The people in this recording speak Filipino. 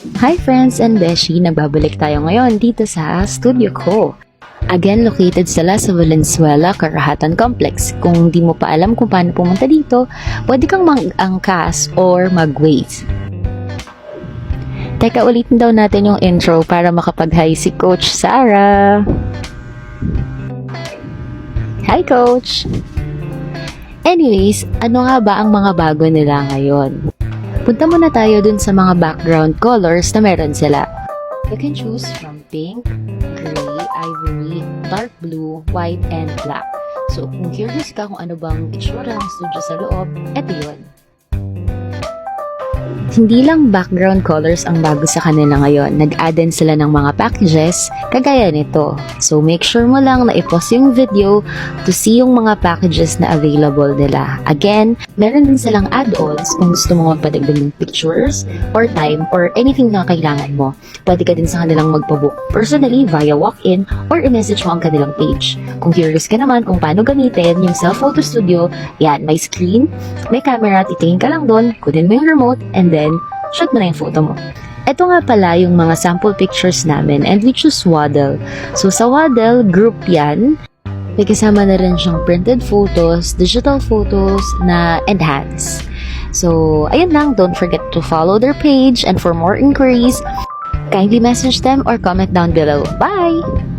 Hi friends and beshi! Nagbabalik tayo ngayon dito sa studio ko. Again, located sila sa Valenzuela, Karahatan Complex. Kung di mo pa alam kung paano pumunta dito, pwede kang mag-angkas or mag-Waze. Teka, ulitin daw natin yung intro para makapag-hi si Coach Sarah. Hi Coach! Anyways, ano nga ba ang mga bago nila ngayon? Punta muna tayo dun sa mga background colors na meron sila. You can choose from pink, gray, ivory, dark blue, white, and black. So, kung curious ka kung ano bang itsura ng studio sa loob, eto yun. Hindi lang background colors ang bago sa kanila ngayon. Nag-add din sila ng mga packages kagaya nito. So, make sure mo lang na i-pause yung video to see yung mga packages na available nila. Again, meron din silang add-ons kung gusto mo magpadagdag ng pictures or time or anything na kailangan mo. Pwede ka din sa kanilang magpabook personally via walk-in or i-message mo ang kanilang page. Kung curious ka naman kung paano gamitin yung self-photo studio, yan, may screen, may camera, titingin ka lang doon, kunin mo yung remote, and then shoot mo na yung photo mo. Ito nga pala yung mga sample pictures namin and we choose Waddle. So sa Waddle, group yan. May kasama na rin siyang printed photos, digital photos na enhance. So ayun lang, don't forget to follow their page and for more inquiries, kindly message them or comment down below. Bye!